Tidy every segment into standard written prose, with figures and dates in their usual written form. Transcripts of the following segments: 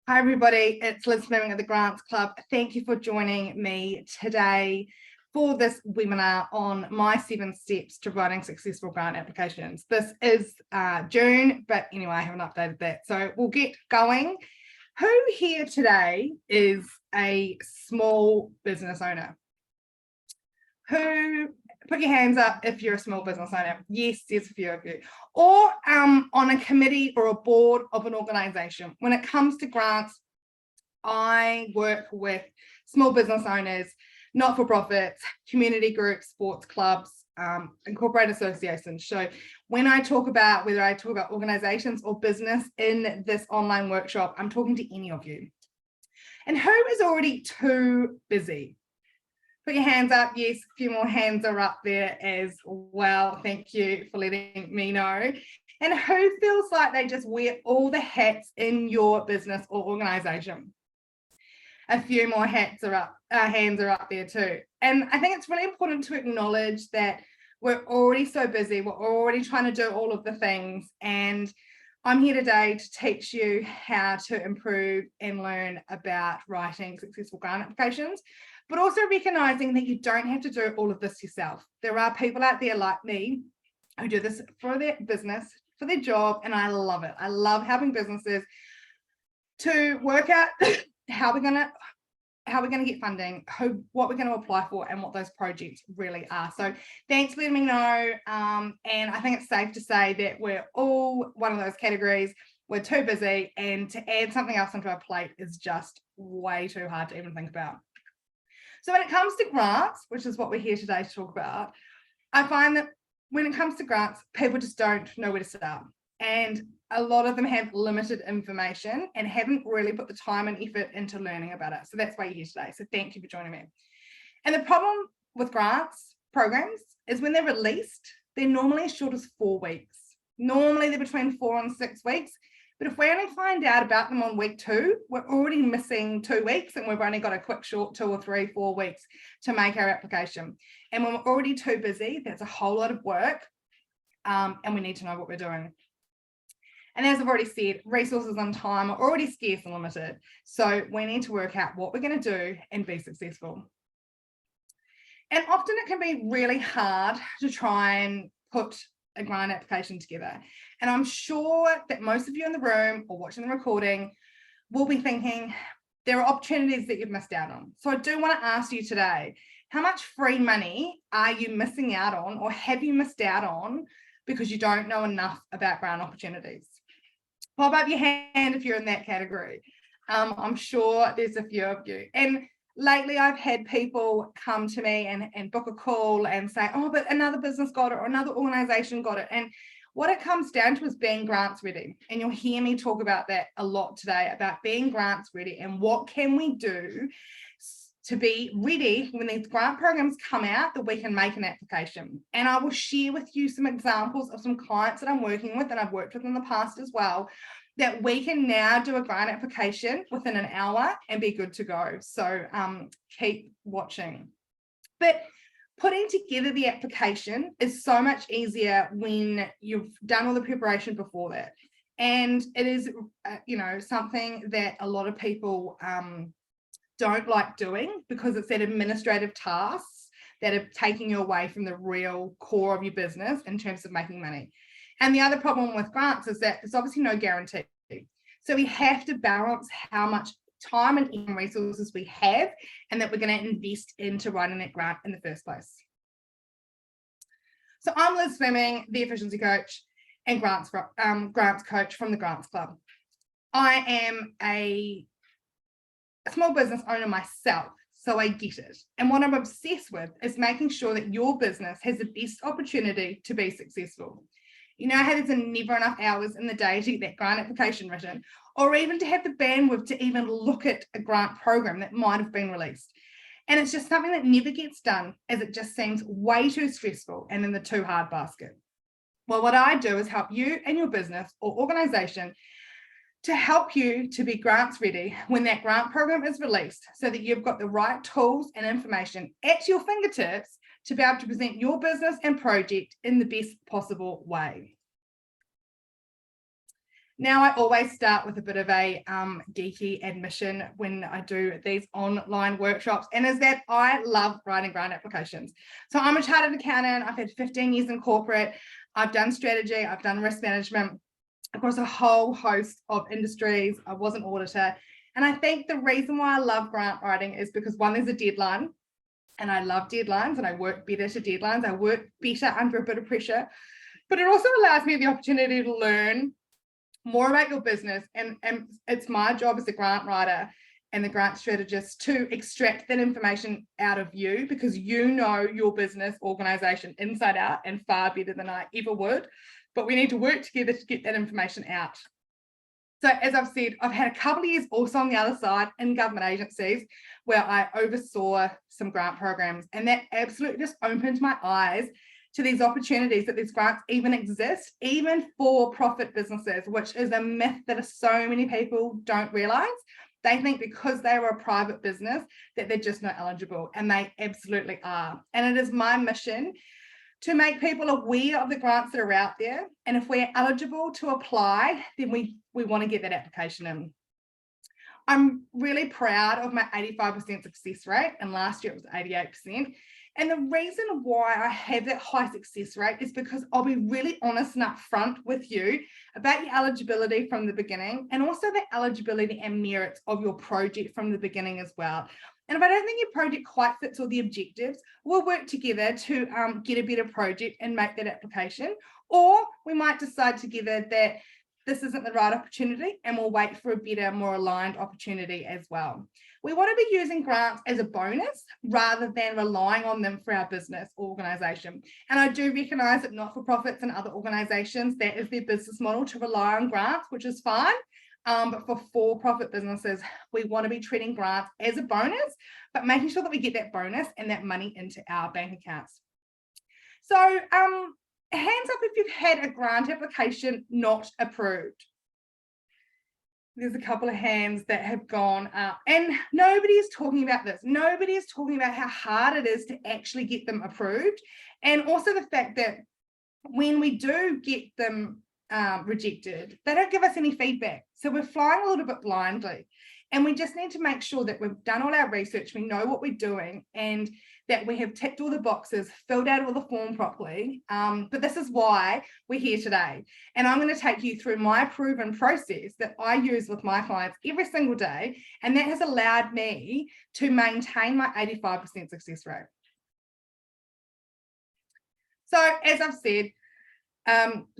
Hi everybody, it's Liz Fleming of the Grants Club. Thank you for joining me today for this webinar on my 7 steps to writing successful grant applications. This is June, but anyway, I haven't updated that. So we'll get going. Who here today is a small business owner? Put your hands up if you're a small business owner. Yes, there's a few of you. Or on a committee or a board of an organisation. When it comes to grants, I work with small business owners, not-for-profits, community groups, sports clubs, incorporated associations. So when I talk about whether I talk about organisations or business in this online workshop, I'm talking to any of you. And who is already too busy? Put your hands up. Yes, a few more hands are up there as well. Thank you for letting me know. And who feels like they just wear all the hats in your business or organisation? A few more hands are up there too. And I think it's really important to acknowledge that we're already so busy. We're already trying to do all of the things. And I'm here today to teach you how to improve and learn about writing successful grant applications, but also recognizing that you don't have to do all of this yourself. There are people out there like me who do this for their business, for their job, and I love it. I love helping businesses to work out how we're going to get funding, what we're going to apply for, and what those projects really are. So thanks for letting me know. And I think it's safe to say that we're all one of those categories. We're too busy, and to add something else onto our plate is just way too hard to even think about. So when it comes to grants, which is what we're here today to talk about, I find that when it comes to grants, people just don't know where to start. And a lot of them have limited information and haven't really put the time and effort into learning about it. So that's why you're here today. So thank you for joining me. And the problem with grants programs is when they're released, they're normally as short as 4 weeks. Normally they're between 4 and 6 weeks. But if we only find out about them on week 2, we're already missing 2 weeks, and we've only got a quick short 2 or 3, 4 weeks to make our application. And when we're already too busy, that's a whole lot of work, and we need to know what we're doing. And as I've already said, resources and time are already scarce and limited. So we need to work out what we're going to do and be successful. And often it can be really hard to try and put a grant application together. And I'm sure that most of you in the room or watching the recording will be thinking there are opportunities that you've missed out on. So I do want to ask you today, how much free money are you missing out on, or have you missed out on because you don't know enough about grant opportunities? Pop up your hand if you're in that category. I'm sure there's a few of you. And lately I've had people come to me and book a call and say, oh, but another business got it, or another organization got it. And what it comes down to is being grants ready. And you'll hear me talk about that a lot today, about being grants ready and what can we do to be ready when these grant programs come out that we can make an application. And I will share with you some examples of some clients that I'm working with and I've worked with in the past as well, that we can now do a grant application within an hour and be good to go. So keep watching. But putting together the application is so much easier when you've done all the preparation before that. And it is, something that a lot of people don't like doing, because it's that administrative tasks that are taking you away from the real core of your business in terms of making money. And the other problem with grants is that there's obviously no guarantee. So we have to balance how much time and resources we have and that we're going to invest into writing that grant in the first place. So I'm Liz Fleming, the Efficiency Coach and Grants Coach from the Grants Club. I am a small business owner myself, so I get it. And what I'm obsessed with is making sure that your business has the best opportunity to be successful. You know how there's never enough hours in the day to get that grant application written, or even to have the bandwidth to even look at a grant program that might have been released. And it's just something that never gets done, as it just seems way too stressful and in the too hard basket. Well, what I do is help you and your business or organization to help you to be grants ready when that grant program is released, so that you've got the right tools and information at your fingertips to be able to present your business and project in the best possible way. Now, I always start with a bit of a geeky admission when I do these online workshops, and is that I love writing grant applications. So I'm a chartered accountant. I've had 15 years in corporate. I've done strategy. I've done risk management across a whole host of industries. I was an auditor. And I think the reason why I love grant writing is because, one, there's a deadline, and I love deadlines, and I work better to deadlines. I work better under a bit of pressure, but it also allows me the opportunity to learn more about your business, and it's my job as a grant writer and the grant strategist to extract that information out of you, because you know your business organization inside out and far better than I ever would, but we need to work together to get that information out. So as I've said, I've had a couple of years also on the other side in government agencies where I oversaw some grant programs, and that absolutely just opened my eyes to these opportunities, that these grants even exist, even for profit businesses, which is a myth that so many people don't realize. They think because they were a private business that they're just not eligible, and they absolutely are. And it is my mission to make people aware of the grants that are out there, and if we're eligible to apply, then we want to get that application in. I'm really proud of my 85% success rate, and last year it was 88%. And the reason why I have that high success rate is because I'll be really honest and upfront with you about your eligibility from the beginning, and also the eligibility and merits of your project from the beginning as well. And if I don't think your project quite fits all the objectives, we'll work together to get a better project and make that application. Or we might decide together that this isn't the right opportunity, and we'll wait for a better, more aligned opportunity as well. We want to be using grants as a bonus rather than relying on them for our business organisation. And I do recognise that not-for-profits and other organisations, that is their business model, to rely on grants, which is fine. But for-profit businesses, we want to be treating grants as a bonus, but making sure that we get that bonus and that money into our bank accounts. So hands up if you've had a grant application not approved. There's a couple of hands that have gone up, and nobody is talking about this. Nobody is talking about how hard it is to actually get them approved, and also the fact that when we do get them rejected, they don't give us any feedback. So we're flying a little bit blindly, and we just need to make sure that we've done all our research, we know what we're doing, and that we have ticked all the boxes, filled out all the form properly. But this is why we're here today. And I'm going to take you through my proven process that I use with my clients every single day. And that has allowed me to maintain my 85% success rate. So as I've said,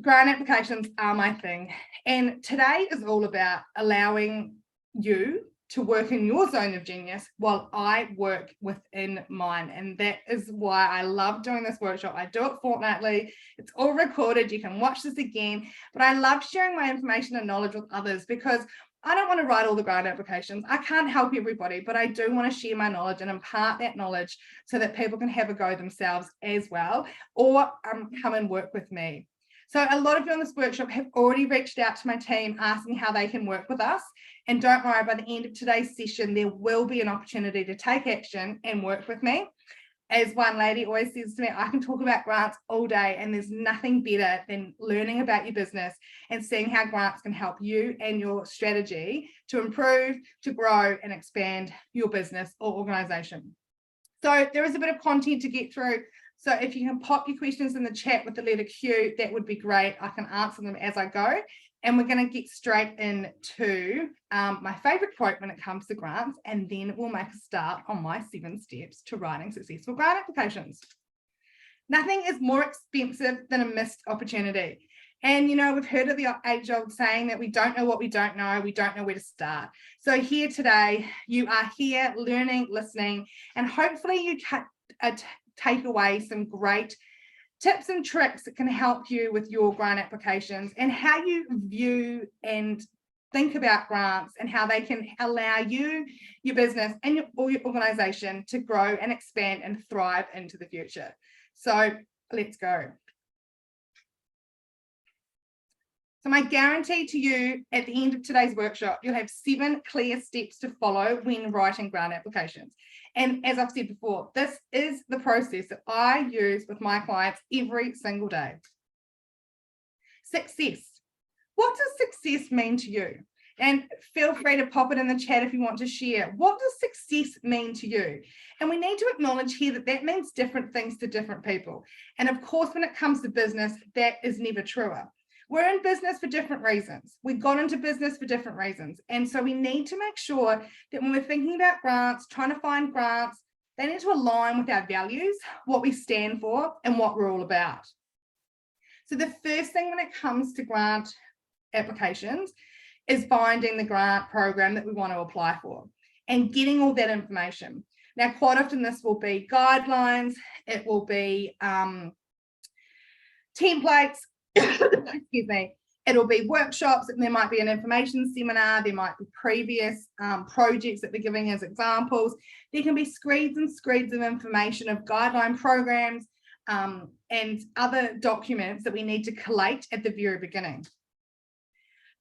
grant applications are my thing. And today is all about allowing you to work in your zone of genius while I work within mine. And that is why I love doing this workshop. I do it fortnightly. It's all recorded. You can watch this again. But I love sharing my information and knowledge with others, because I don't want to write all the grant applications. I can't help everybody, but I do want to share my knowledge and impart that knowledge so that people can have a go themselves as well, or come and work with me. So a lot of you on this workshop have already reached out to my team asking how they can work with us. And don't worry, by the end of today's session, there will be an opportunity to take action and work with me. As one lady always says to me, I can talk about grants all day, and there's nothing better than learning about your business and seeing how grants can help you and your strategy to improve, to grow and expand your business or organisation. So there is a bit of content to get through. So if you can pop your questions in the chat with the letter Q, that would be great. I can answer them as I go. And we're going to get straight into my favourite quote when it comes to grants, and then we'll make a start on my 7 steps to writing successful grant applications. Nothing is more expensive than a missed opportunity. And, you know, we've heard of the age-old saying that we don't know what we don't know where to start. So here today, you are here learning, listening, and hopefully you take away some great tips and tricks that can help you with your grant applications and how you view and think about grants, and how they can allow you, your business and your organisation to grow and expand and thrive into the future. So let's go. So my guarantee to you at the end of today's workshop, you'll have 7 clear steps to follow when writing grant applications. And as I've said before, this is the process that I use with my clients every single day. Success. What does success mean to you? And feel free to pop it in the chat if you want to share. What does success mean to you? And we need to acknowledge here that that means different things to different people. And of course, when it comes to business, that is never truer. We're in business for different reasons. We got into business for different reasons. And so we need to make sure that when we're thinking about grants, trying to find grants, they need to align with our values, what we stand for, and what we're all about. So the first thing when it comes to grant applications is finding the grant program that we want to apply for and getting all that information. Now, quite often this will be guidelines, it will be templates, excuse me, it'll be workshops, there might be an information seminar, there might be previous projects that we're giving as examples. There can be screeds and screeds of information of guideline programs and other documents that we need to collate at the very beginning.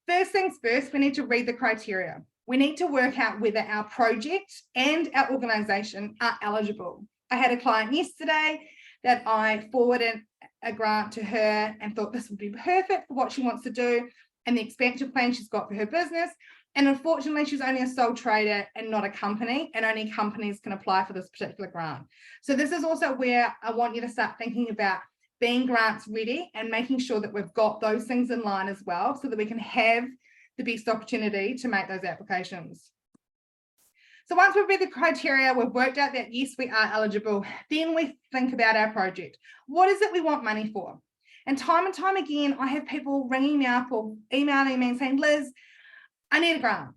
First things first, we need to read the criteria. We need to work out whether our project and our organisation are eligible. I had a client yesterday that I forwarded a grant to her and thought this would be perfect for what she wants to do and the expansion plan she's got for her business. And unfortunately, she's only a sole trader and not a company, and only companies can apply for this particular grant. So this is also where I want you to start thinking about being grants ready and making sure that we've got those things in line as well so that we can have the best opportunity to make those applications. So once we've read the criteria, we've worked out that yes, we are eligible, then we think about our project. What is it we want money for? And time again, I have people ringing me up or emailing me and saying, Liz, I need a grant.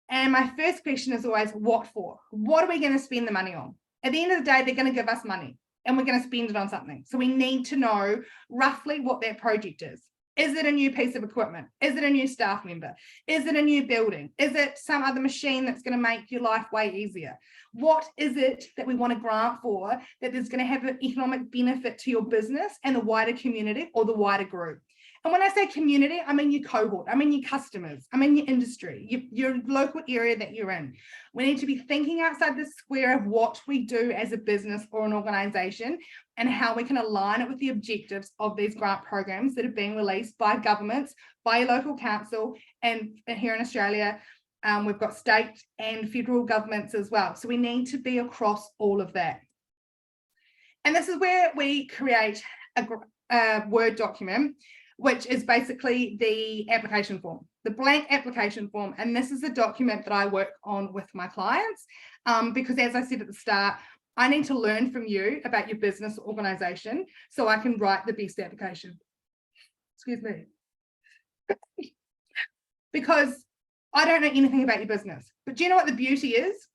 And my first question is always, what for? What are we going to spend the money on? At the end of the day, they're going to give us money and we're going to spend it on something. So we need to know roughly what that project is. Is it a new piece of equipment? Is it a new staff member? Is it a new building? Is it some other machine that's going to make your life way easier? What is it that we want to grant for that is going to have an economic benefit to your business and the wider community or the wider group? And when I say community, I mean your cohort, I mean your customers, I mean your industry, your local area that you're in. We need to be thinking outside the square of what we do as a business or an organisation and how we can align it with the objectives of these grant programs that are being released by governments, by your local council, and here in Australia, we've got state and federal governments as well. So we need to be across all of that. And this is where we create a Word document, which is basically the application form, the blank application form. And this is the document that I work on with my clients because, as I said at the start, I need to learn from you about your business or organisation so I can write the best application. Excuse me. Because I don't know anything about your business. But do you know what the beauty is?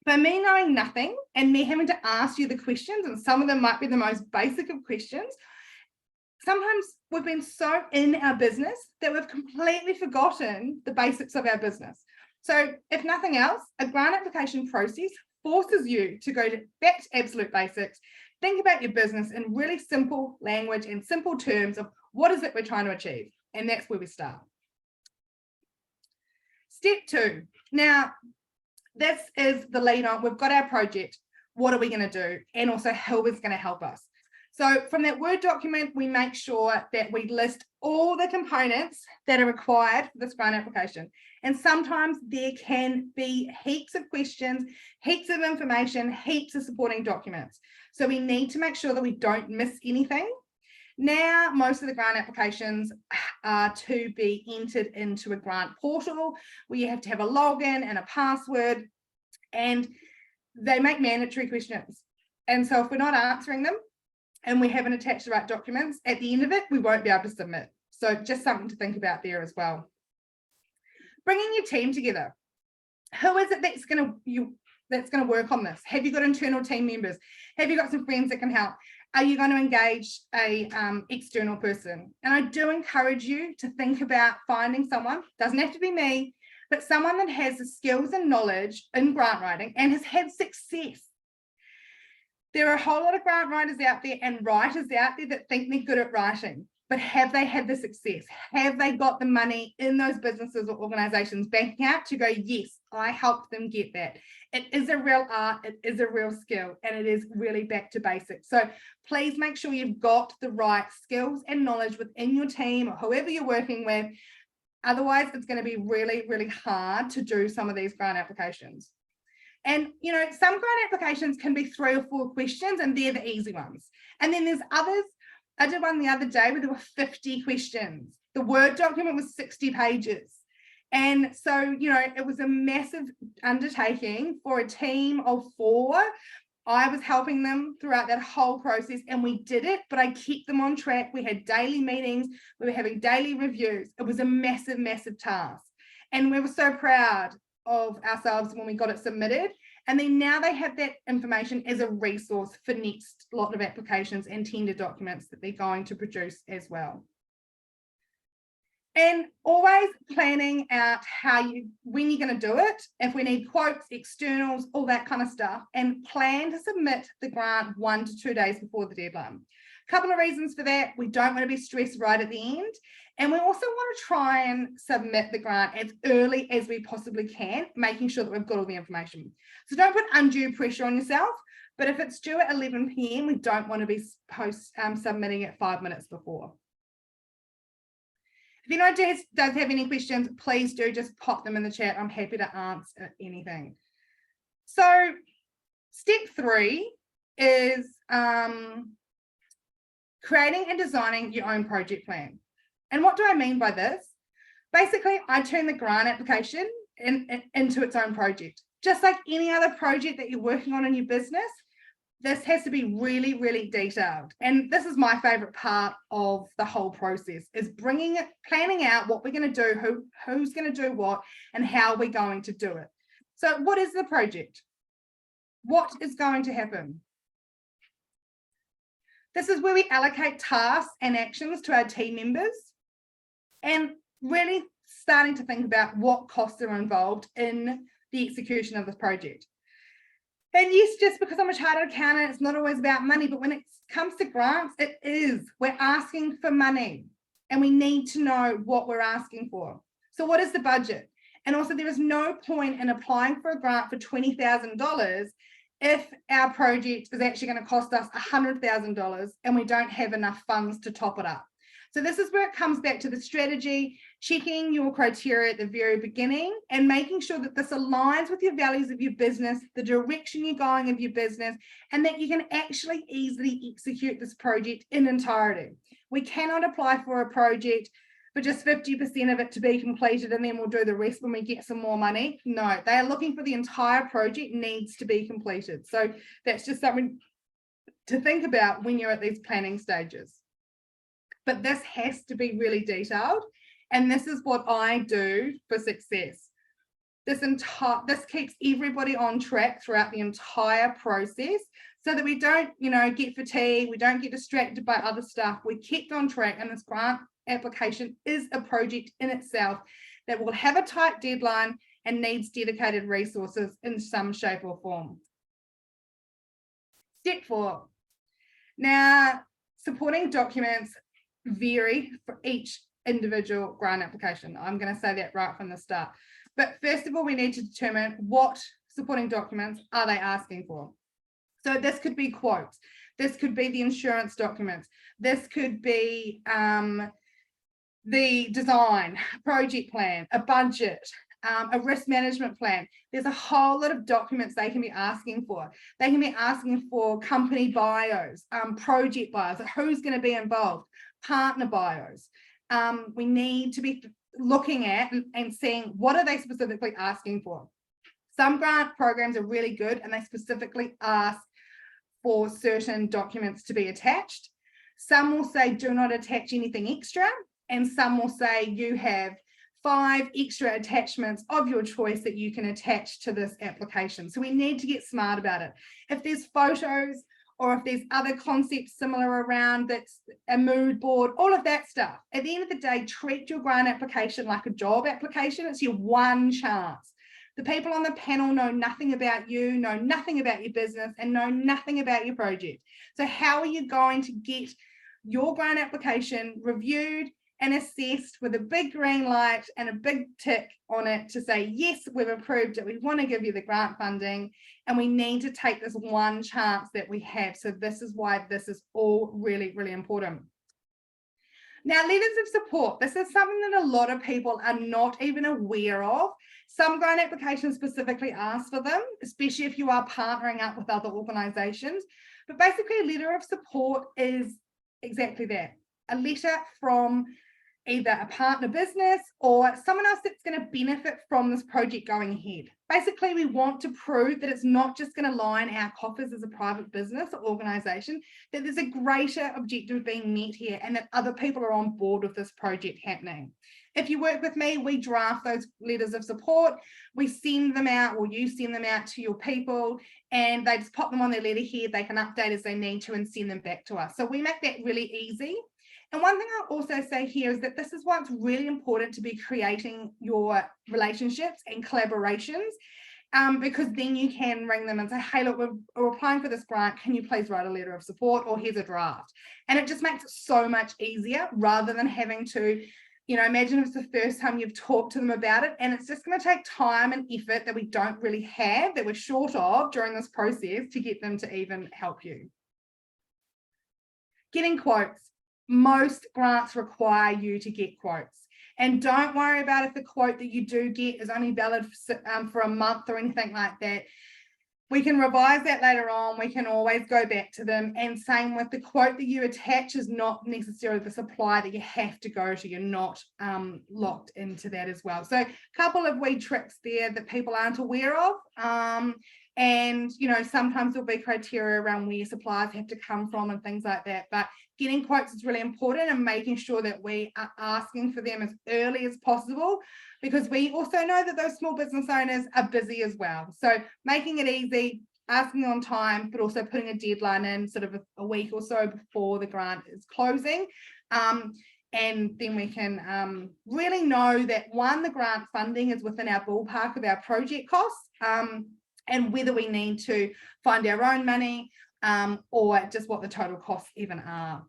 By me knowing nothing and me having to ask you the questions, and some of them might be the most basic of questions, sometimes we've been so in our business that we've completely forgotten the basics of our business. So if nothing else, a grant application process forces you to go back to absolute basics, think about your business in really simple language and simple terms of what is it we're trying to achieve. And that's where we start. Step 2. Now, this is the lead on. We've got our project. What are we going to do? And also who is going to help us? So from that Word document, we make sure that we list all the components that are required for this grant application. And sometimes there can be heaps of questions, heaps of information, heaps of supporting documents. So we need to make sure that we don't miss anything. Now, most of the grant applications are to be entered into a grant portal where you have to have a login and a password, and they make mandatory questions. And so if we're not answering them, and we haven't attached the right documents, at the end of it, we won't be able to submit. So just something to think about there as well. Bringing your team together. Who is it that's going to work on this? Have you got internal team members? Have you got some friends that can help? Are you going to engage a external person? And I do encourage you to think about finding someone, doesn't have to be me, but someone that has the skills and knowledge in grant writing and has had success. There are a whole lot of grant writers out there and writers out there that think they're good at writing, but have they had the success? Have they got the money in those businesses or organizations banking out to go, yes, I helped them get that. It is a real art, it is a real skill, and it is really back to basics. So please make sure you've got the right skills and knowledge within your team or whoever you're working with Otherwise, it's going to be really, really hard to do some of these grant applications. And, you know, some grant applications can be 3 or 4 questions, and they're the easy ones. And then there's others. I did one the other day where there were 50 questions. The Word document was 60 pages. And so, you know, it was a massive undertaking for a team of 4. I was helping them throughout that whole process, and we did it, but I kept them on track. We had daily meetings. We were having daily reviews. It was a massive, massive task. And we were so proud of ourselves when we got it submitted. And then now they have that information as a resource for next lot of applications and tender documents that they're going to produce as well. And always planning out when you're going to do it, if we need quotes, externals, all that kind of stuff, and plan to submit the grant 1 to 2 days before the deadline. A couple of reasons for that. We don't want to be stressed right at the end. And we also want to try and submit the grant as early as we possibly can, making sure that we've got all the information. So don't put undue pressure on yourself. But if it's due at 11 p.m, we don't want to be submitting it 5 minutes before. If anyone does have any questions, please do just pop them in the chat. I'm happy to answer anything. So step 3 is creating and designing your own project plan. And what do I mean by this? Basically, I turn the grant application into its own project. Just like any other project that you're working on in your business, this has to be really, really detailed. And this is my favorite part of the whole process, is planning out what we're going to do, who's going to do what, and how we're going to do it. So what is the project? What is going to happen? This is where we allocate tasks and actions to our team members, and really starting to think about what costs are involved in the execution of this project. And yes, just because I'm a chartered accountant, it's not always about money, but when it comes to grants, it is. We're asking for money, and we need to know what we're asking for. So what is the budget? And also, there is no point in applying for a grant for $20,000 if our project is actually going to cost us $100,000 and we don't have enough funds to top it up. So this is where it comes back to the strategy, checking your criteria at the very beginning and making sure that this aligns with your values of your business, the direction you're going of your business, and that you can actually easily execute this project in entirety. We cannot apply for a project for just 50% of it to be completed and then we'll do the rest when we get some more money. No, they are looking for the entire project needs to be completed. So that's just something to think about when you're at these planning stages. But this has to be really detailed, and this is what I do for success. This keeps everybody on track throughout the entire process, so that we don't, get fatigued, we don't get distracted by other stuff. We kept on track, and this grant application is a project in itself that will have a tight deadline and needs dedicated resources in some shape or form. Step 4. Now, supporting documents vary for each individual grant application. I'm going to say that right from the start. But first of all, we need to determine what supporting documents are they asking for. So this could be quotes. This could be the insurance documents. This could be the design, project plan, a budget, a risk management plan. There's a whole lot of documents they can be asking for. They can be asking for company bios, project bios, who's going to be involved, partner bios. We need to be looking at and seeing what are they specifically asking for. Some grant programs are really good and they specifically ask for certain documents to be attached. Some will say do not attach anything extra, and some will say you have 5 extra attachments of your choice that you can attach to this application. So we need to get smart about it. If there's photos or if there's other concepts similar around, that's a mood board, all of that stuff. At the end of the day, treat your grant application like a job application. It's your one chance. The people on the panel know nothing about you, know nothing about your business, and know nothing about your project. So how are you going to get your grant application reviewed and assessed with a big green light and a big tick on it to say, yes, we've approved it, we want to give you the grant funding, and we need to take this one chance that we have. So this is why this is all really, really important. Now, letters of support. This is something that a lot of people are not even aware of. Some grant applications specifically ask for them, especially if you are partnering up with other organisations. But basically, a letter of support is exactly that, a letter from either a partner business or someone else that's going to benefit from this project going ahead. Basically, we want to prove that it's not just going to line our coffers as a private business or organisation, that there's a greater objective being met here and that other people are on board with this project happening. If you work with me, we draft those letters of support, we send them out, or you send them out to your people, and they just pop them on their letterhead. They can update as they need to and send them back to us. So we make that really easy. And one thing I'll also say here is that this is why it's really important to be creating your relationships and collaborations, because then you can ring them and say, hey, look, we're applying for this grant. Can you please write a letter of support, or here's a draft? And it just makes it so much easier rather than having to, imagine if it's the first time you've talked to them about it, and it's just going to take time and effort that we don't really have, that we're short of during this process to get them to even help you. Getting quotes. Most grants require you to get quotes. And don't worry about if the quote that you do get is only valid for a month or anything like that. We can revise that later on. We can always go back to them. And same with the quote that you attach is not necessarily the supply that you have to go to. You're not locked into that as well. So a couple of wee tricks there that people aren't aware of. And, sometimes there'll be criteria around where suppliers have to come from and things like that. But getting quotes is really important, and making sure that we are asking for them as early as possible, because we also know that those small business owners are busy as well. So making it easy, asking on time, but also putting a deadline in sort of a week or so before the grant is closing. And then we can really know that, one, the grant funding is within our ballpark of our project costs, and whether we need to find our own money, or just what the total costs even are.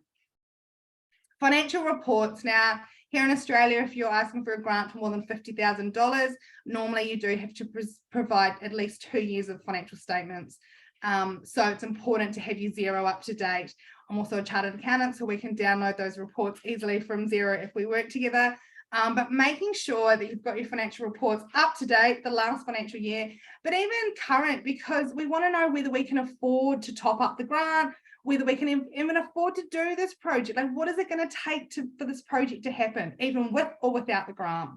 Financial reports. Now, here in Australia, if you're asking for a grant for more than $50,000, normally you do have to provide at least 2 years of financial statements. So it's important to have your Xero up to date. I'm also a chartered accountant, so we can download those reports easily from Xero if we work together. But making sure that you've got your financial reports up to date, the last financial year, but even current, because we want to know whether we can afford to top up the grant, whether we can even afford to do this project. Like, what is it going to take for this project to happen, even with or without the grant?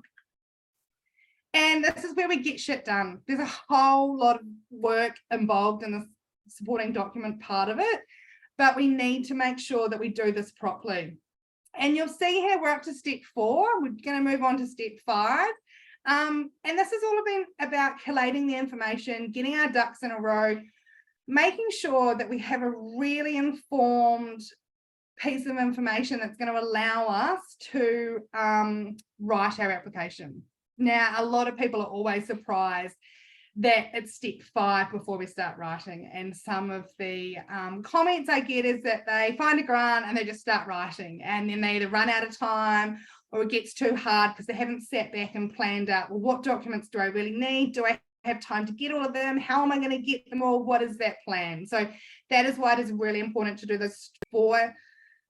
And this is where we get shit done. There's a whole lot of work involved in the supporting document part of it, but we need to make sure that we do this properly. And you'll see here we're up to step 4. We're going to move on to step 5. And this has all been about collating the information, getting our ducks in a row, making sure that we have a really informed piece of information that's going to allow us to write our application. Now, a lot of people are always surprised that it's step 5 before we start writing, and some of the comments I get is that they find a grant and they just start writing, and then they either run out of time or it gets too hard because they haven't sat back and planned out, well, what documents do I really need? Do I have time to get all of them? How am I going to get them all? What is that plan? So that is why it is really important to do those 4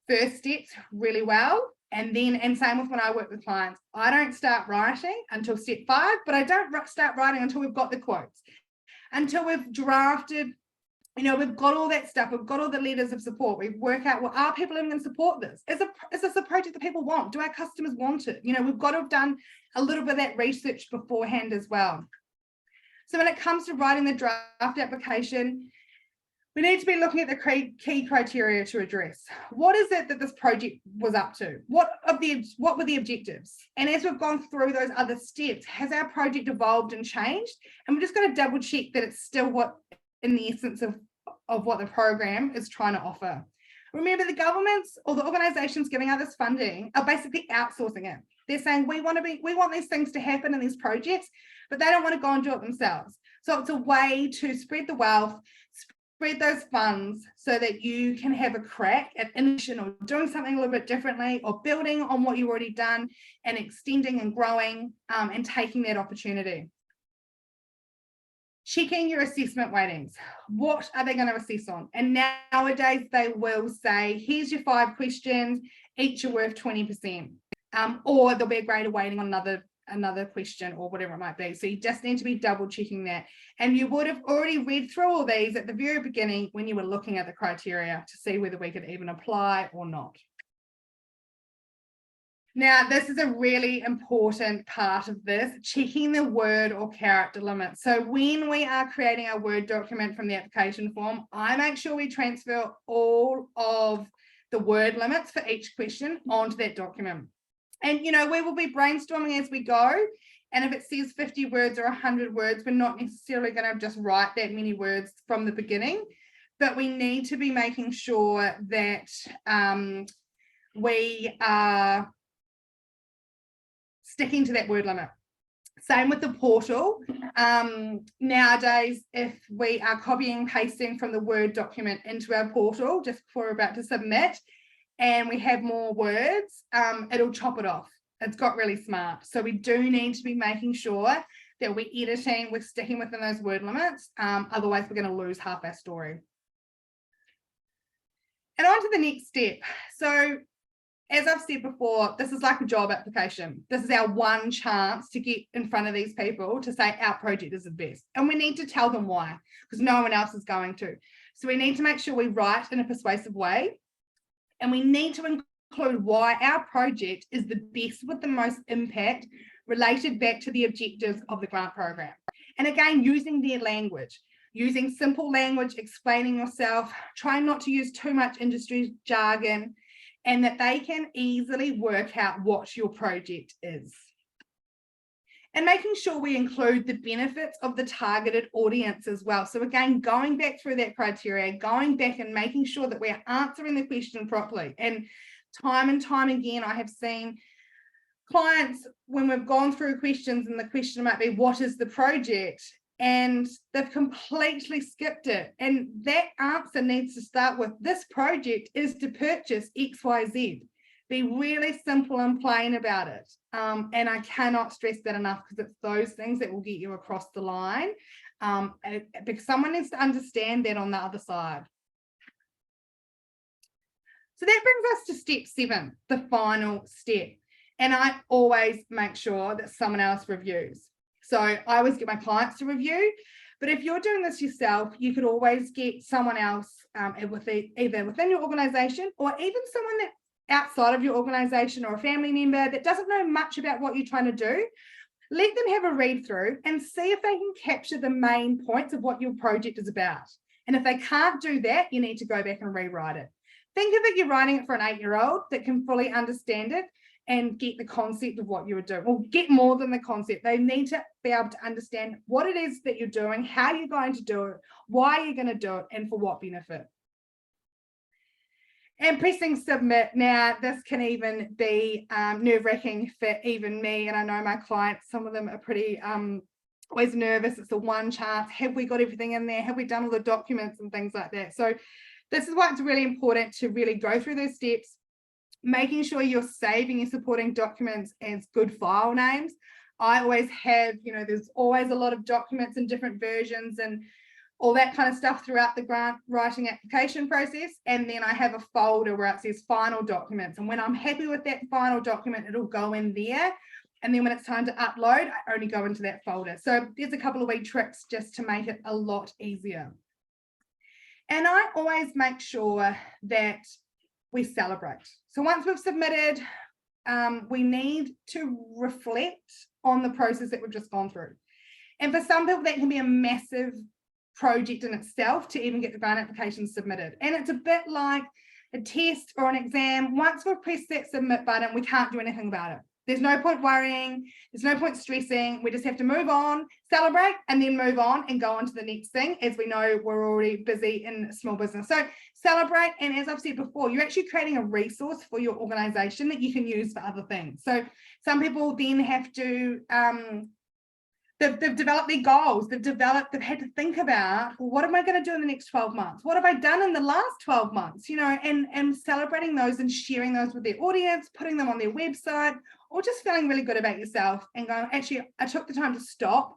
first steps really well. And same with when I work with clients, I don't start writing until step 5, but I don't start writing until we've got the quotes, until we've drafted, we've got all that stuff, we've got all the letters of support, we work out, well, are people even going to support this? Is this a project that people want? Do our customers want it? We've got to have done a little bit of that research beforehand as well. So when it comes to writing the draft application, we need to be looking at the key criteria to address. What is it that this project was up to? What were the objectives? And as we've gone through those other steps, has our project evolved and changed? And we're just going to double check that it's still what, in the essence of what the program is trying to offer. Remember, the governments or the organisations giving out this funding are basically outsourcing it. They're saying, we want these things to happen in these projects, but they don't want to go and do it themselves. So it's a way to spread the wealth, spread those funds so that you can have a crack at innovation or doing something a little bit differently, or building on what you've already done and extending and growing and taking that opportunity. Checking your assessment weightings. What are they going to assess on? And nowadays they will say, here's your 5 questions. each are worth 20%. Or there'll be a greater weighting on another question or whatever it might be. So you just need to be double checking that. And you would have already read through all these at the very beginning when you were looking at the criteria to see whether we could even apply or not. Now, this is a really important part of this, checking the word or character limit. So when we are creating our Word document from the application form, I make sure we transfer all of the word limits for each question onto that document. And, we will be brainstorming as we go. And if it says 50 words or 100 words, we're not necessarily going to just write that many words from the beginning, but we need to be making sure that we are sticking to that word limit. Same with the portal. Nowadays, if we are copying and pasting from the Word document into our portal just before we're about to submit, and we have more words, it'll chop it off. It's got really smart. So we do need to be making sure that we're editing, we're sticking within those word limits. Otherwise, we're going to lose half our story. And on to the next step. So as I've said before, this is like a job application. This is our one chance to get in front of these people to say our project is the best. And we need to tell them why, because no one else is going to. So we need to make sure we write in a persuasive way. And we need to include why our project is the best with the most impact related back to the objectives of the grant program. And again, using their language, using simple language, explaining yourself, trying not to use too much industry jargon, and that they can easily work out what your project is. And making sure we include the benefits of the targeted audience as well. So again, going back through that criteria, going back and making sure that we're answering the question properly. And time again, I have seen clients, when we've gone through questions and the question might be, what is the project? And they've completely skipped it. And that answer needs to start with, this project is to purchase XYZ. Be really simple and plain about it. And I cannot stress that enough, because it's those things that will get you across the line. Because someone needs to understand that on the other side. So that brings us to step 7, the final step. And I always make sure that someone else reviews. So I always get my clients to review, but if you're doing this yourself, you could always get someone else either within your organization or even someone that outside of your organization or a family member that doesn't know much about what you're trying to do. Let them have a read through and see if they can capture the main points of what your project is about. And if they can't do that, you need to go back and rewrite it. Think of it, you're writing it for an 8-year-old that can fully understand it and get the concept of what you were doing, or get more than the concept. They need to be able to understand what it is that you're doing, how you're going to do it, why you're going to do it, and for what benefit. And pressing submit. Now, this can even be nerve-wracking for even me, and I know my clients, some of them are pretty always nervous. It's the one chance. Have we got everything in there? Have we done all the documents and things like that? So this is why it's really important to really go through those steps, making sure you're saving your supporting documents as good file names. I always have, there's always a lot of documents in different versions and all that kind of stuff throughout the grant writing application process. And then I have a folder where it says final documents. And when I'm happy with that final document, it'll go in there. And then when it's time to upload, I only go into that folder. So there's a couple of wee tricks just to make it a lot easier. And I always make sure that we celebrate. So once we've submitted, we need to reflect on the process that we've just gone through. And for some people, that can be a massive project in itself to even get the grant application submitted. And it's a bit like a test or an exam. Once we've pressed that submit button, we can't do anything about it. There's no point worrying. There's no point stressing. We just have to move on, celebrate, and then move on and go on to the next thing, as we know we're already busy in small business. So celebrate. And as I've said before, you're actually creating a resource for your organization that you can use for other things. So some people then have to, they've developed their goals. They've had to think about, well, what am I going to do in the next 12 months? What have I done in the last 12 months? And celebrating those and sharing those with their audience, putting them on their website, or just feeling really good about yourself and going, actually, I took the time to stop.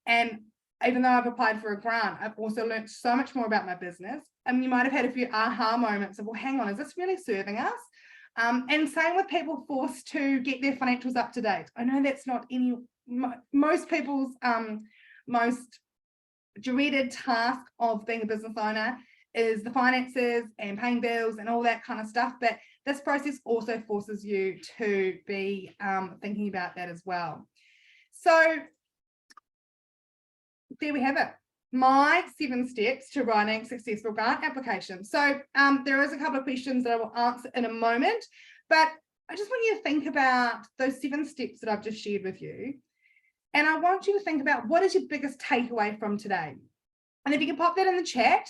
And even though I've applied for a grant, I've also learned so much more about my business. And you might have had a few aha moments of, well, hang on, is this really serving us? And same with people forced to get their financials up to date. I know that's not most people's most dreaded task of being a business owner is the finances and paying bills and all that kind of stuff. But this process also forces you to be thinking about that as well. So there we have it. My 7 steps to writing successful grant applications. So there is a couple of questions that I will answer in a moment, but I just want you to think about those 7 steps that I've just shared with you. And I want you to think about what is your biggest takeaway from today. And if you can pop that in the chat,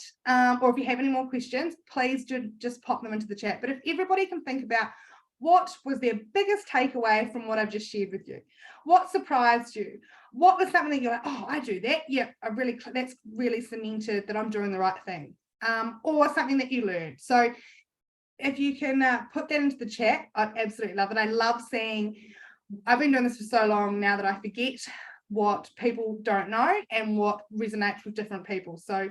or if you have any more questions, please do just pop them into the chat. But if everybody can think about what was their biggest takeaway from what I've just shared with you, what surprised you, what was something that you're like, oh, I do that, yeah, that's really cemented that I'm doing the right thing, or something that you learned. So if you can put that into the chat, I'd absolutely love it. I love seeing, I've been doing this for so long now that I forget what people don't know and what resonates with different people. So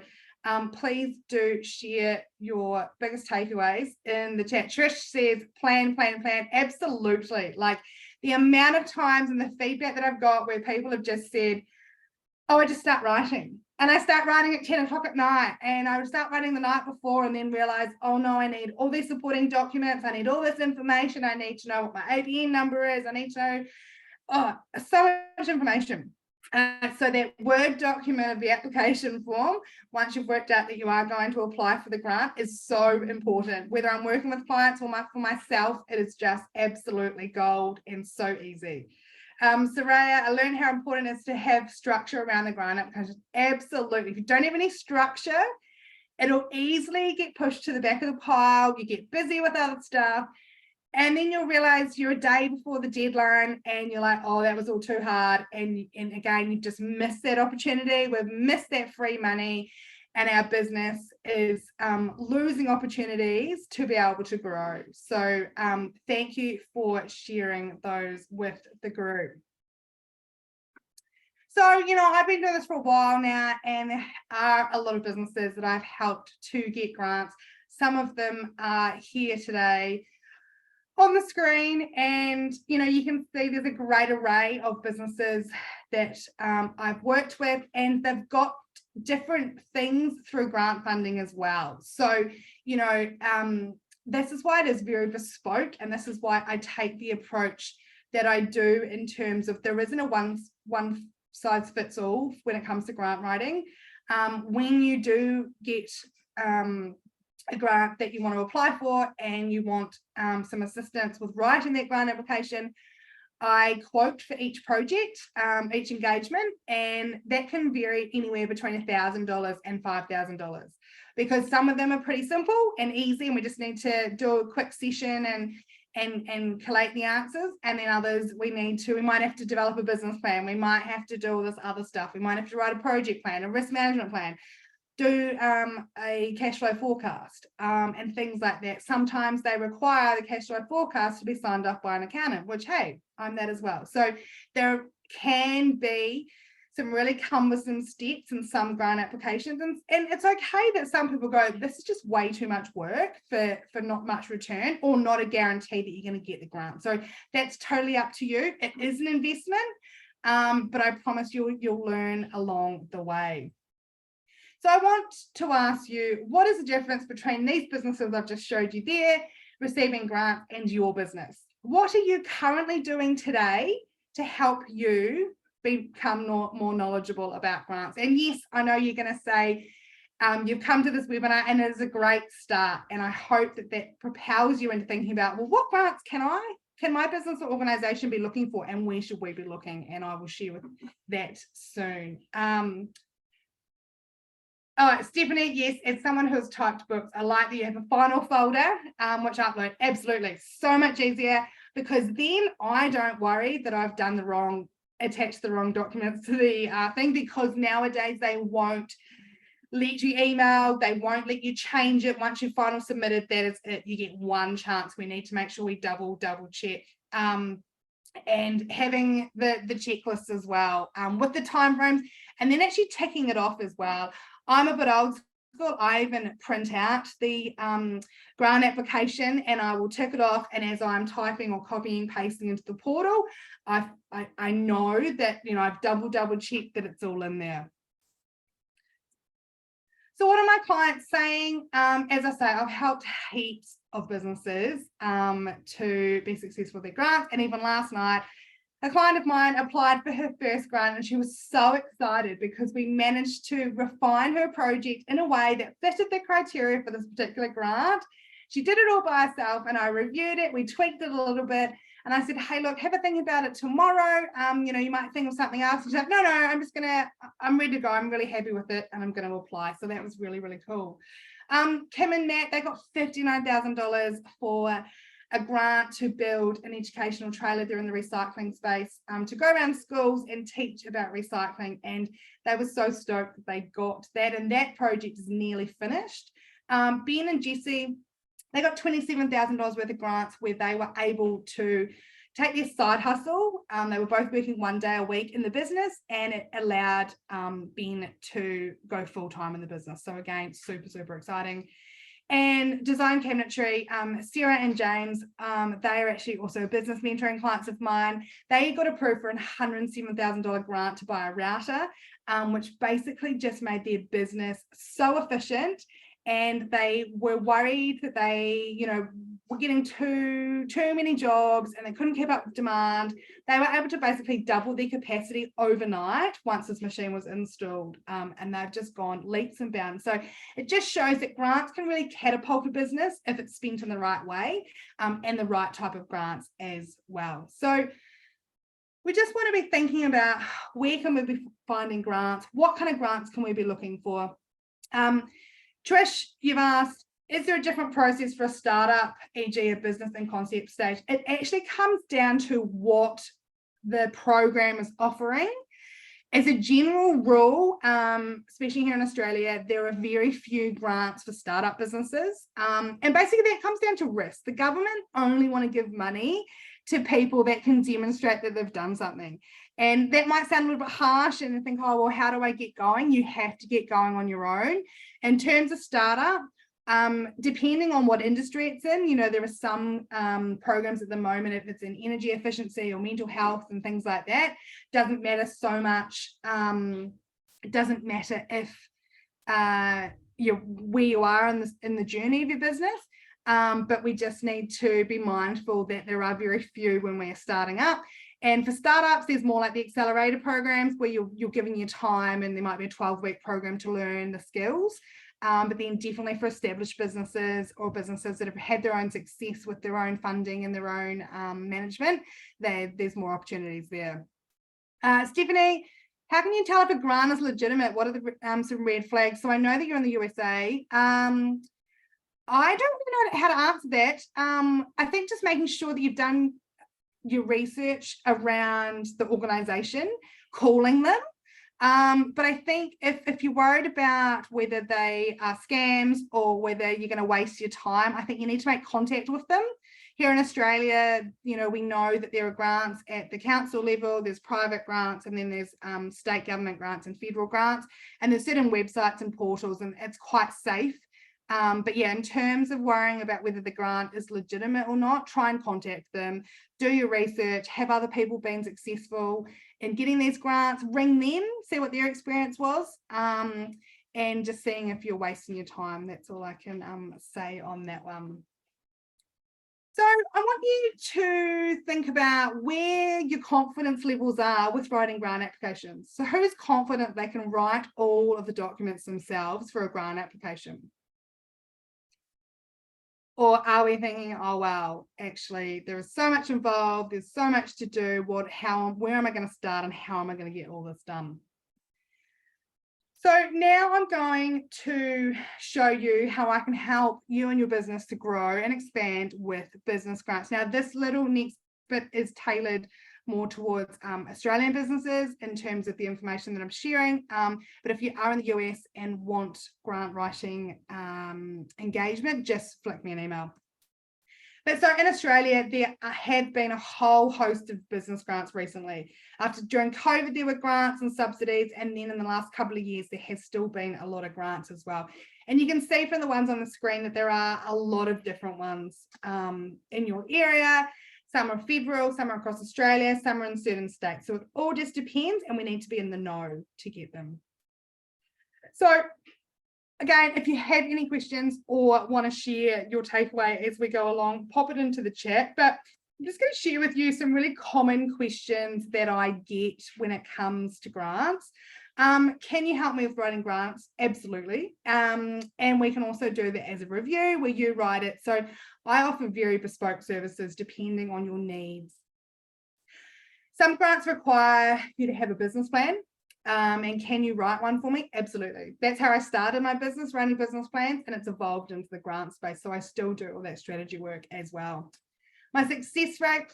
please do share your biggest takeaways in the chat. Trish says plan. Absolutely. Like the amount of times and the feedback that I've got where people have just said, oh, I just start writing. And I start writing at 10 o'clock at night, and I would start writing the night before and then realize, oh no, I need all these supporting documents. I need all this information. I need to know what my ABN number is. I need to know, so much information. So that Word document of the application form, once you've worked out that you are going to apply for the grant, is so important. Whether I'm working with clients or for myself, it is just absolutely gold and so easy. Soraya, I learned how important it is to have structure around the grant application. Absolutely. If you don't have any structure, it'll easily get pushed to the back of the pile. You get busy with other stuff. And then you'll realize you're a day before the deadline and you're like, oh, that was all too hard. And again, you've just missed that opportunity. We've missed that free money. And our business is losing opportunities to be able to grow. So thank you for sharing those with the group. So, you know, I've been doing this for a while now, and there are a lot of businesses that I've helped to get grants. Some of them are here today on the screen, and you know, you can see there's a great array of businesses that I've worked with, and they've got different things through grant funding as well. So, you know, this is why it is very bespoke, and this is why I take the approach that I do in terms of there isn't a one size fits all when it comes to grant writing. When you do get a grant that you want to apply for and you want some assistance with writing that grant application, I quote for each project, each engagement, and that can vary anywhere between $1,000 and $5,000, because some of them are pretty simple and easy and we just need to do a quick session and collate the answers, and then others we might have to develop a business plan, we might have to do all this other stuff, we might have to write a project plan, a risk management plan, do a cash flow forecast, and things like that. Sometimes they require the cash flow forecast to be signed off by an accountant, which, hey, I'm that as well. So there can be some really cumbersome steps in some grant applications, and it's okay that some people go, this is just way too much work for not much return, or not a guarantee that you're going to get the grant. So that's totally up to you. It is an investment, but I promise you'll learn along the way. So I want to ask you, what is the difference between these businesses I've just showed you there, receiving grants, and your business? What are you currently doing today to help you become more knowledgeable about grants? And yes, I know you're going to say you've come to this webinar and it is a great start. And I hope that propels you into thinking about, well, what grants can my business or organization be looking for, and where should we be looking? And I will share with that soon. Oh, Stephanie, yes, as someone who's typed books, I like that you have a final folder, which I upload. Absolutely. So much easier, because then I don't worry that I've done attached the wrong documents to the thing, because nowadays they won't let you email, they won't let you change it once you've final submitted. That is it. You get one chance. We need to make sure we double check. And having the checklists as well, with the timeframes, and then actually ticking it off as well. I'm a bit old I even print out the grant application and I will tick it off. And as I'm typing or copying, pasting into the portal, I know that, you know, I've double checked that it's all in there. So what are my clients saying? As I say, I've helped heaps of businesses to be successful with their grants. And even last night, a client of mine applied for her first grant and she was so excited because we managed to refine her project in a way that fitted the criteria for this particular grant. She did it all by herself and I reviewed it. We tweaked it a little bit and I said, hey, look, have a think about it tomorrow. You know, you might think of something else. She's like, no, I'm ready to go. I'm really happy with it and I'm going to apply. So that was really, really cool. Kim and Matt, they got $59,000 for a grant to build an educational trailer there in the recycling space, to go around schools and teach about recycling. And they were so stoked that they got that, and that project is nearly finished. Ben and Jessie, they got $27,000 worth of grants where they were able to take their side hustle. They were both working 1 day a week in the business and it allowed Ben to go full-time in the business. So again, super, super exciting. And design cabinetry, Sarah and James, they are actually also business mentoring clients of mine. They got approved for a $107,000 grant to buy a router, which basically just made their business so efficient. And they were worried that they, you know, were getting too many jobs and they couldn't keep up with demand. They were able to basically double their capacity overnight once this machine was installed, and they've just gone leaps and bounds. So it just shows that grants can really catapult a business if it's spent in the right way, and the right type of grants as well. So we just want to be thinking about where can we be finding grants? What kind of grants can we be looking for? Trish, you've asked, is there a different process for a startup, e.g. a business in concept stage? It actually comes down to what the program is offering. As a general rule, especially here in Australia, there are very few grants for startup businesses. And basically that comes down to risk. The government only want to give money to people that can demonstrate that they've done something. And that might sound a little bit harsh and think, oh, well, how do I get going? You have to get going on your own. In terms of startup, depending on what industry it's in, you know, there are some programs at the moment, if it's in energy efficiency or mental health and things like that, doesn't matter so much. It doesn't matter if where you are in the journey of your business. But we just need to be mindful that there are very few when we're starting up. And for startups, there's more like the accelerator programs where you're giving your time and there might be a 12-week program to learn the skills. But then definitely for established businesses or businesses that have had their own success with their own funding and their own management, there's more opportunities there. Stephanie, how can you tell if a grant is legitimate? What are the some red flags? So I know that you're in the USA. I don't really know how to answer that. I think just making sure that you've done your research around the organization, calling them. But I think if you're worried about whether they are scams or whether you're going to waste your time, I think you need to make contact with them. Here in Australia, you know, we know that there are grants at the council level, there's private grants, and then there's state government grants and federal grants, and there's certain websites and portals, and it's quite safe. But yeah, in terms of worrying about whether the grant is legitimate or not, try and contact them, do your research, have other people been successful in getting these grants, ring them, see what their experience was, and just seeing if you're wasting your time. That's all I can say on that one. So I want you to think about where your confidence levels are with writing grant applications. So who's confident they can write all of the documents themselves for a grant application? Or are we thinking, oh, wow, actually, there is so much involved, there's so much to do, where am I going to start and how am I going to get all this done? So now I'm going to show you how I can help you and your business to grow and expand with business grants. Now, this little next bit is tailored more towards Australian businesses in terms of the information that I'm sharing. But if you are in the US and want grant writing engagement, just flick me an email. But so in Australia, there have been a whole host of business grants recently. During COVID, there were grants and subsidies, and then in the last couple of years, there has still been a lot of grants as well. And you can see from the ones on the screen that there are a lot of different ones in your area. Some are federal, some are across Australia, some are in certain states. So it all just depends, and we need to be in the know to get them. So again, if you have any questions or want to share your takeaway as we go along, pop it into the chat. But I'm just going to share with you some really common questions that I get when it comes to grants. Can you help me with writing grants? Absolutely. And we can also do that as a review where you write it. So I offer very bespoke services depending on your needs. Some grants require you to have a business plan. And can you write one for me? Absolutely. That's how I started my business, running business plans, and it's evolved into the grant space. So I still do all that strategy work as well. My success rate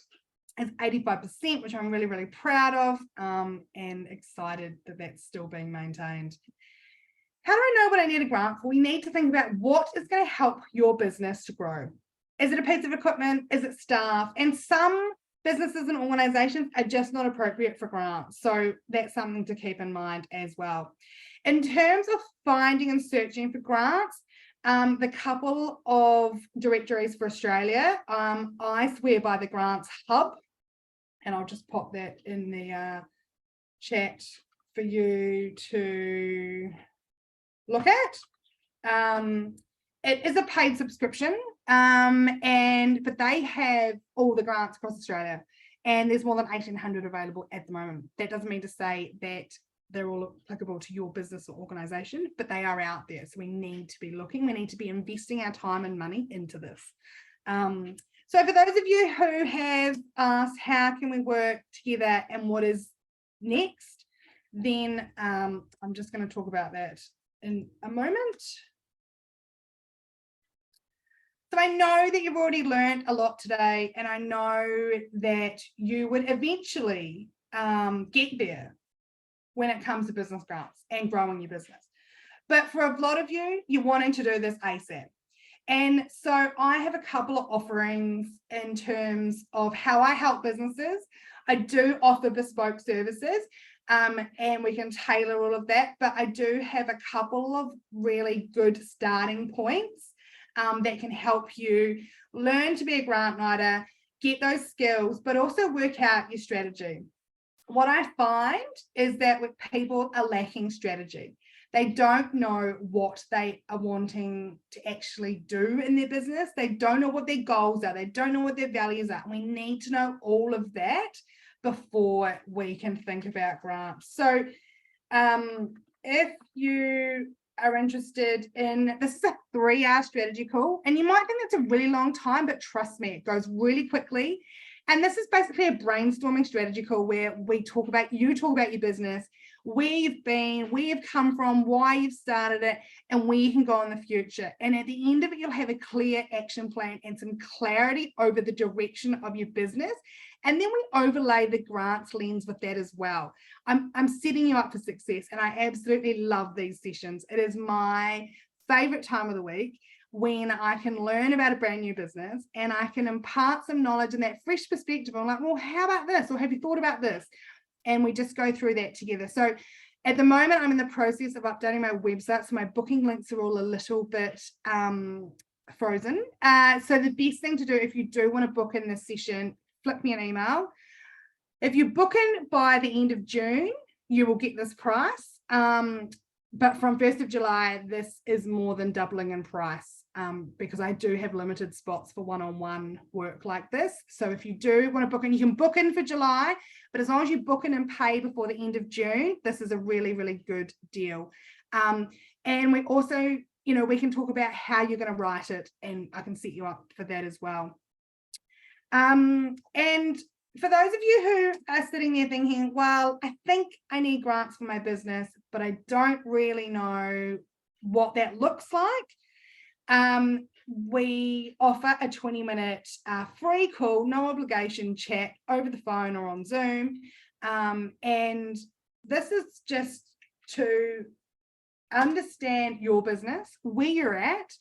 is 85%, which I'm really, really proud of, and excited that that's still being maintained. How do I know what I need a grant for? We need to think about what is going to help your business to grow. Is it a piece of equipment? Is it staff? And some businesses and organizations are just not appropriate for grants. So that's something to keep in mind as well. In terms of finding and searching for grants, the couple of directories for Australia, I swear by the Grants Hub, and I'll just pop that in the chat for you to look at. It is a paid subscription, but they have all the grants across Australia, and there's more than 1,800 available at the moment. That doesn't mean to say that they're all applicable to your business or organization, but they are out there. So we need to be looking, we need to be investing our time and money into this. So for those of you who have asked, how can we work together and what is next, then I'm just going to talk about that in a moment. So I know that you've already learned a lot today, and I know that you would eventually get there when it comes to business grants and growing your business. But for a lot of you, you're wanting to do this ASAP. And so I have a couple of offerings in terms of how I help businesses. I do offer bespoke services, and we can tailor all of that, but I do have a couple of really good starting points that can help you learn to be a grant writer, get those skills, but also work out your strategy. What I find is that with people are lacking strategy. They don't know what they are wanting to actually do in their business. They don't know what their goals are. They don't know what their values are. We need to know all of that before we can think about grants. So if you are interested in, this is a 3-hour strategy call, and you might think that's a really long time, but trust me, it goes really quickly. And this is basically a brainstorming strategy call where we talk about, you talk about your business, where you've been, where you've come from, why you've started it, and where you can go in the future. And at the end of it, you'll have a clear action plan and some clarity over the direction of your business. And then we overlay the grants lens with that as well. I'm setting you up for success, and I absolutely love these sessions. It is my favorite time of the week when I can learn about a brand new business and I can impart some knowledge and that fresh perspective. I'm like, well, how about this? Or have you thought about this? And we just go through that together. So at the moment, I'm in the process of updating my website. So my booking links are all a little bit frozen. So the best thing to do if you do want to book in this session, flip me an email. If you book in by the end of June, you will get this price. But from 1st of July, this is more than doubling in price because I do have limited spots for one-on-one work like this. So if you do want to book in, you can book in for July, but as long as you book in and pay before the end of June, this is a really, really good deal. And we also, you know, we can talk about how you're going to write it, and I can set you up for that as well. And for those of you who are sitting there thinking, well, I think I need grants for my business, but I don't really know what that looks like. We offer a 20-minute free call, no obligation chat over the phone or on Zoom. And this is just to understand your business, where you're at,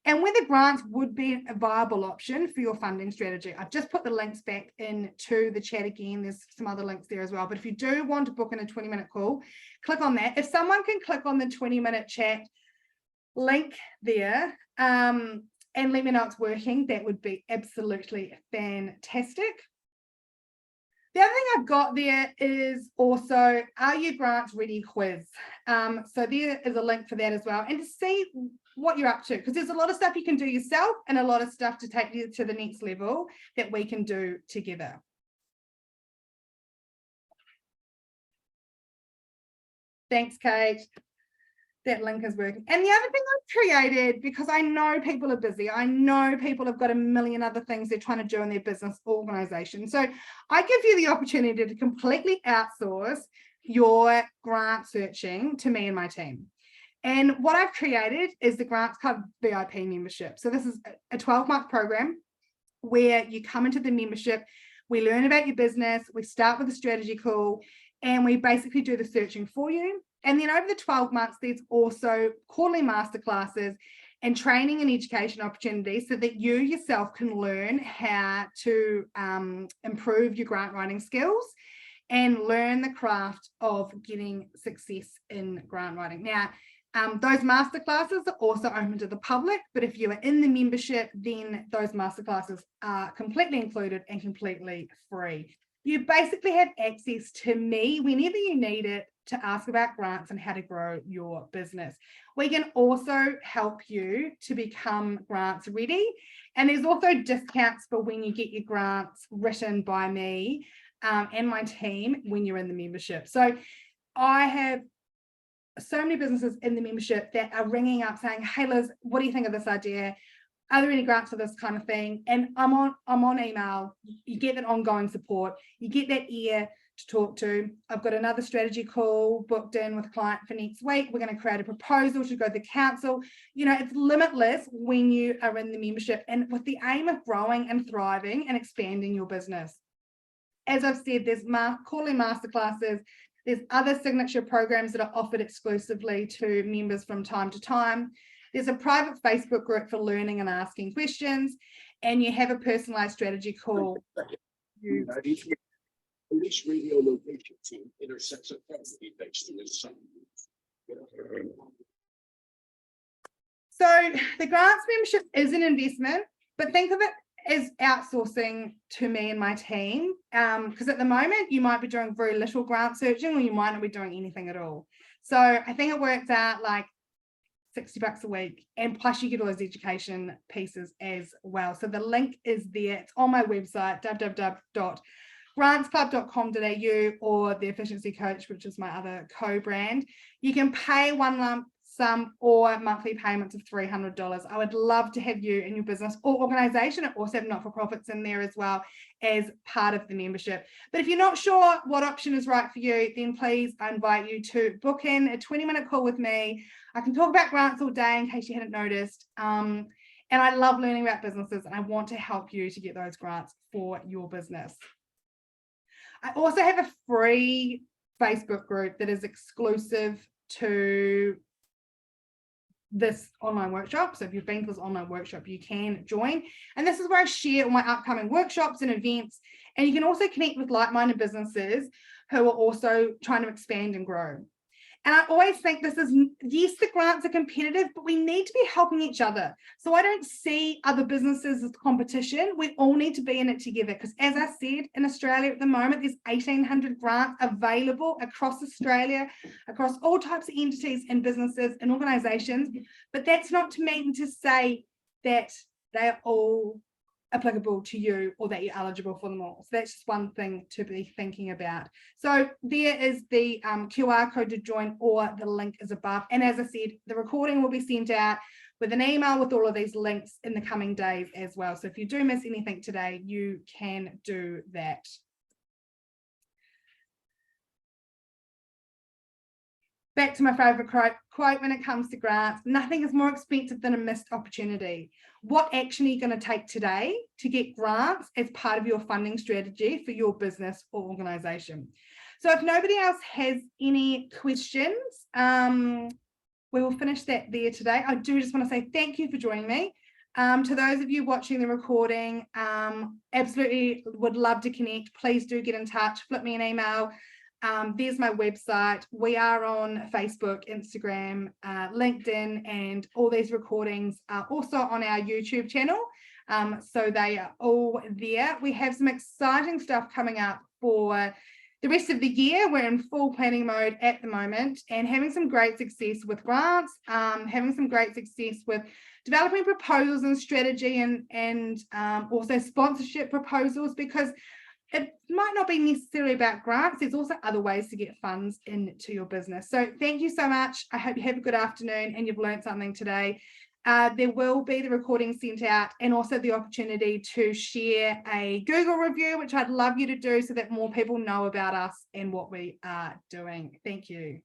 and whether grants would be a viable option for your funding strategy. I've just put the links back into the chat again. There's some other links there as well. But if you do want to book in a 20-minute call, click on that. If someone can click on the 20-minute chat link there and let me know it's working, that would be absolutely fantastic. The other thing I've got there is also, are you grants ready quiz? So there is a link for that as well, and to see what you're up to, because there's a lot of stuff you can do yourself and a lot of stuff to take you to the next level that we can do together. Thanks, Kate. That link is working. And the other thing I've created, because I know people are busy, I know people have got a million other things they're trying to do in their business organization. So I give you the opportunity to completely outsource your grant searching to me and my team. And what I've created is the Grants Club VIP membership. So this is a 12-month program where you come into the membership, we learn about your business, we start with a strategy call, and we basically do the searching for you. And then over the 12 months, there's also quarterly masterclasses and training and education opportunities so that you yourself can learn how to improve your grant writing skills and learn the craft of getting success in grant writing. Now, those masterclasses are also open to the public, but if you are in the membership, then those masterclasses are completely included and completely free. You basically have access to me whenever you need it to ask about grants and how to grow your business. We can also help you to become grants ready. And there's also discounts for when you get your grants written by me and my team when you're in the membership. So I have so many businesses in the membership that are ringing up saying, hey Liz, what do you think of this idea? Are there any grants for this kind of thing? And I'm on email. You get that ongoing support. You get that ear to talk to. I've got another strategy call booked in with a client for next week. We're going to create a proposal to go to the council. You know, it's limitless when you are in the membership and with the aim of growing and thriving and expanding your business. As I've said, there's quarterly masterclasses. There's other signature programs that are offered exclusively to members from time to time. There's a private Facebook group for learning and asking questions, and you have a personalized strategy call. Police radio location team intersects a property next to his son. So the grants membership is an investment, but think of it as outsourcing to me and my team, because at the moment you might be doing very little grant searching or you might not be doing anything at all. So I think it works out like $60 a week, and plus you get all those education pieces as well. So the link is there. It's on my website, www.grantsclub.com.au, or The Efficiency Coach, which is my other co-brand. You can pay one lump sum or monthly payments of $300. I would love to have you in your business or organization. I also have not-for-profits in there as well as part of the membership. But if you're not sure what option is right for you, then please, I invite you to book in a 20-minute call with me. I can talk about grants all day in case you hadn't noticed. And I love learning about businesses, and I want to help you to get those grants for your business. I also have a free Facebook group that is exclusive to this online workshop. So if you've been to this online workshop, you can join. And this is where I share all my upcoming workshops and events. And you can also connect with like-minded businesses who are also trying to expand and grow. And I always think this is, yes, the grants are competitive, but we need to be helping each other. So I don't see other businesses as competition. We all need to be in it together, because as I said, in Australia at the moment, there's 1,800 grants available across Australia, across all types of entities and businesses and organizations. But that's not to mean to say that they're all applicable to you or that you're eligible for them all. So that's just one thing to be thinking about. So there is the QR code to join, or the link is above. And as I said, the recording will be sent out with an email with all of these links in the coming days as well. So if you do miss anything today, you can do that. Back to my favorite quote when it comes to grants: nothing is more expensive than a missed opportunity. What action are you going to take today to get grants as part of your funding strategy for your business or organization? So if nobody else has any questions, we will finish that there today. I do just want to say thank you for joining me. To those of you watching the recording, absolutely would love to connect. Please do get in touch, flip me an email. There's my website. We are on Facebook, Instagram, LinkedIn, and all these recordings are also on our YouTube channel. So they are all there. We have some exciting stuff coming up for the rest of the year. We're in full planning mode at the moment and having some great success with grants, having some great success with developing proposals and strategy and also sponsorship proposals, because it might not be necessarily about grants. There's also other ways to get funds into your business. So thank you so much. I hope you have a good afternoon and you've learned something today. There will be the recording sent out and also the opportunity to share a Google review, which I'd love you to do so that more people know about us and what we are doing. Thank you.